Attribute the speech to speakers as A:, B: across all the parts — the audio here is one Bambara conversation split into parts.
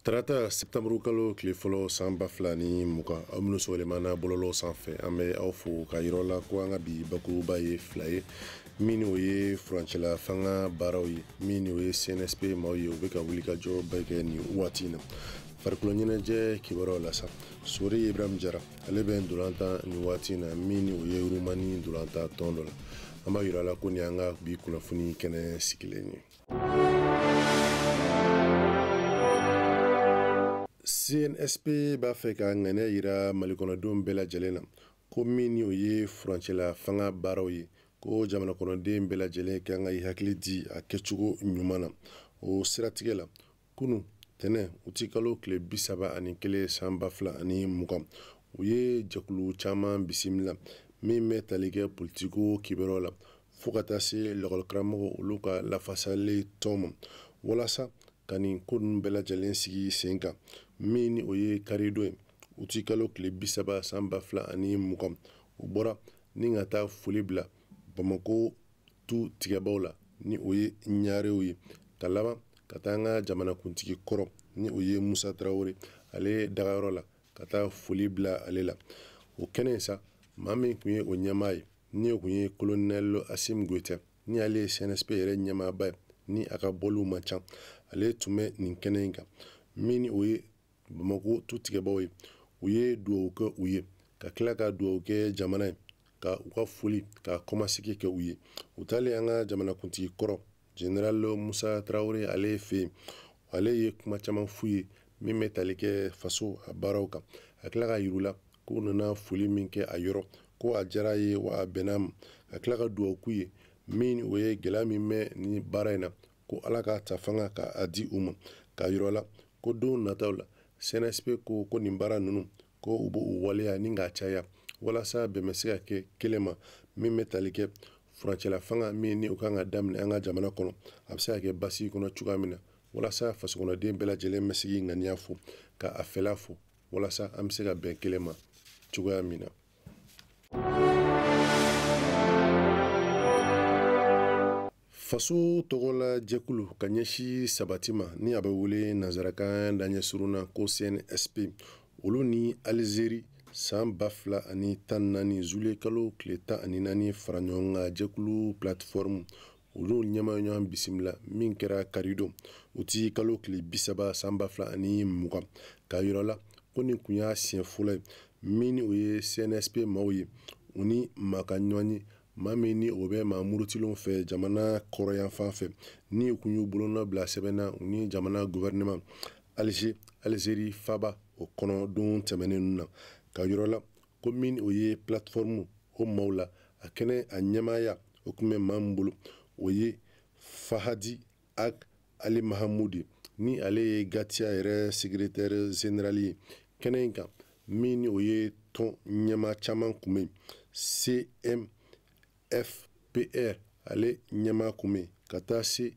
A: Tarata septembre kalo tile fɔlɔ san 2020 aw minnu sɔgɔlemana bɔlɔlɔ sanfɛ an bɛ aw fo ka yirɔ la ko an ka bi bakuruba ye fila ye min o ye furancɛla fanga baaraw ye min o ye CNSP maaw ye u bɛ ka wulikajɔ bɛɛ kɛ nin waati in na farikolo ɲɛnajɛ kibaruyaw la sa Sori Ibrahim Jara ale bɛ ndolantan nin waati in na min o ye Rumani ndolantan tɔn dɔ la an b'a yir'a la ko nin an ka bi kunnafoni kɛnɛ sigilen ye. CNSP b'a fɛ ka ŋaniya yira malikɔnɔdenw bɛɛ lajɛlen na ko min o ye furancɛla fanga baaraw ye ko jamana kɔnɔden bɛɛ lajɛlen kan ka i hakili di a kɛcogo ɲuman na o siratigɛ la kunu tɛnɛ uti kalo tile 31 san 2020 u ye jɛkulu caman bisimila min bɛ tali kɛ politiko kibaruyaw la fo ka taa se lakɔlikaramɔgɔ olu ka lafasali tɔn ma walasa ka nin ko ninnu bɛɛ lajɛlen sigi sen kan min o ye karido ye uti kalo tile 30 san 2020 u bɔra ni ka taa foli bila Bamako tu tigɛbaw la ni o ye ɲarew ye ka laban ka taa an ka jamanakuntigi kɔrɔ ni o ye Musa Tarawele ale dagayɔrɔ la ka taa foli bila ale la o kɛnɛ sa maa min tun ye o ɲɛmaa ye ni o kun ye colonel Asim Goita ni ale ye CNSP yɛrɛ ɲɛmaaba ye ni a ka bɔliw man ca ale tun bɛ nin kɛnɛ in kan min o ye Bamako tu tigɛbaw ye u ye duwawu kɛ u ye ka tila ka duwawu kɛ jamana ye ka u ka foli ka kɔmasigi kɛ u ye u taalen an ka jamanakuntigi kɔrɔ General Musa Tarawele ale fɛ yen ale ye kuma caman f'u ye min bɛ tali kɛ faso a baaraw kan a tila ka yir'u la k'u nana foli min kɛ a yɔrɔ ko a diyara ye wa a bɛnna ma ka tila ka duwawu k'u ye min o ye gɛlɛya min bɛ ni baara in na ko Ala ka ta fanga ka a di u ma ka yir'u la ko don nataw la CNSP ko nin baara ninnu ko u b'u waleya ni ka caya walasa bɛn bɛ se ka kɛ kelen ma min bɛ tali kɛ furancɛla fanga min ni o kan ka daminɛ an ka jamana kɔnɔ a bɛ se ka kɛ basi kɔnɔ cogoya min na walasa fasokɔnɔden bɛɛ lajɛlen bɛ sigi ŋaniya fo ka a fɛla fo walasa an bɛ se ka bɛn kelen ma cogoya min na. Faso tɔgɔla jɛkulu ka ɲɛsi sabati ma ni a bɛ wele nanzarakan daɲɛsurunna ko CNSP olu ni Alizeri san 2014 zuliye kalo tile 14 fara ɲɔgɔn kan jɛkulu plateforme olu ɲɛmaa ɲɔgɔn bisimila min kɛra karido u ti kalo tile 30 san 2020 ka yira la ko nin kun y'a siɲɛ fɔlɔ ye min o ye CNSP maaw ye u ni maa ka ɲɔgɔn ye maa min ni o bɛ maa murutilenw fɛ jamana kɔrɔyanfan fɛ ni u kun y'u bolonɔ bila sɛbɛnna u ni jamana gouvernement Algérie faba o kɔnɔ don tɛmɛnen ninnu na ka yɔrɔ la ko min o ye plateforme o maaw la a kɛnɛ a ɲɛmaaya o kun bɛ maa min bolo o ye Fahadi Ag Ali Mahamoud ni ale ye Gatia yɛrɛ secrétaire général ye kɛnɛ in kan min ni o ye tɔn ɲɛmaa caman kun bɛ CMFPR ale ɲɛmaa kun bɛ ka taa se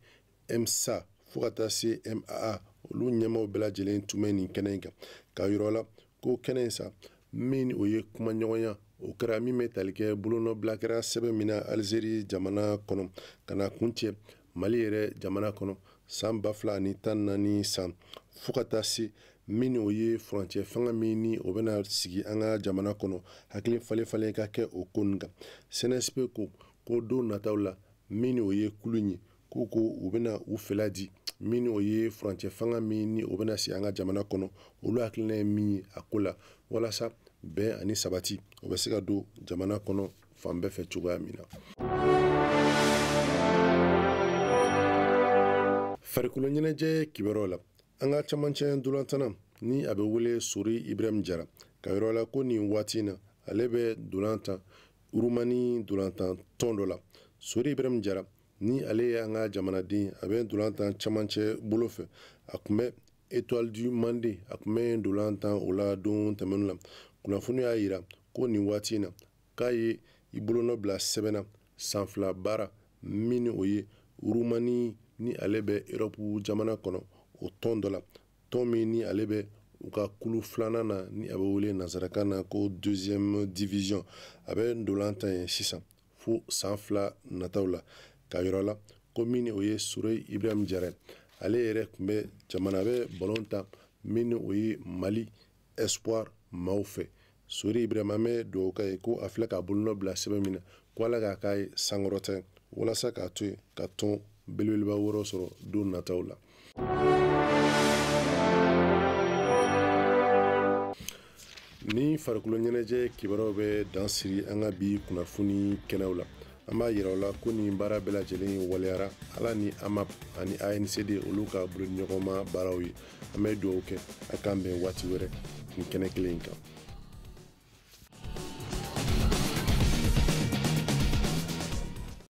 A: MSA fo ka taa se MAA olu ɲɛmaaw bɛɛ lajɛlen tun bɛ nin kɛnɛ in kan ka yir'u la ko kɛnɛ in sa min o ye kuma ɲɔgɔnya o kɛra min bɛ tali kɛ bolonɔbila kɛra sɛbɛn min na Algérie jamana kɔnɔ ka na kun cɛ Mali yɛrɛ jamana kɔnɔ san 2014 san fo ka taa se min o ye furancɛ fanga min ni o bɛna sigi an ka jamana kɔnɔ hakili falen ka kɛ o ko nin kan CNSP ko don nataw la min o ye kulu ye ko u bɛna u fɛla di min o ye furancɛ fanga min ni o bɛna sigi an ka jamana kɔnɔ olu hakilina ye min ye a ko la walasa bɛn ani sabati o bɛ se ka don jamana kɔnɔ fan bɛɛ fɛ cogoya min na. Farikolo ɲɛnajɛ kibaruyaw la an ka camancɛ ndolantanna ni a bɛ wele Sori Ibrahim Jara ka yɔrɔ la ko nin waati in na ale bɛ ndolantan Rumani ndolantan tɔn dɔ la Sori Ibrahim Jara ni ale ye an ka jamanaden a bɛ ndolantan camancɛ bolo fɛ a kun bɛ Étoile du Mande a kun bɛ ndolantan o la don tɛmɛnen la kunnafoni y'a yira ko nin waati in na k'a ye i bolonɔ bila sɛbɛnna san 2 baara min o ye Rumani ni ale bɛ Europe jamana kɔnɔ o tɔn dɔ la tɔn min ni ale bɛ u ka kulu filanan na ni a bɛ wele nanzarakan na ko 2e division a bɛ ndolantan ye sisan fo san 2 nataw la ka yɔrɔ la ko min o ye Sori Ibrahim Jara ale yɛrɛ kun bɛ jamana bɛ ballon ta min o ye Mali Espoir maaw fɛ. Sori Ibrahima an bɛ dugawu k'a ye ko a filɛ k'a bolonɔ bila sɛbɛn min na ko Ala k'a k'a ye sankɔrɔta walasa k'a to yen ka tɔn belebeleba wɛrɛw sɔrɔ don nataw la. Ni farikolo ɲɛnajɛ kibaruyaw bɛ dan siri an ka bi kunnafoni kɛnɛw la. An b'a yira la ko nin baara bɛɛ lajɛlen waliyara Ala ni AMAP ani ANCD olu ka bolo ɲɔgɔnma baaraw ye. An bɛ dugawu kɛ a k'an bɛn waati wɛrɛ nin kɛnɛ kelen in kan.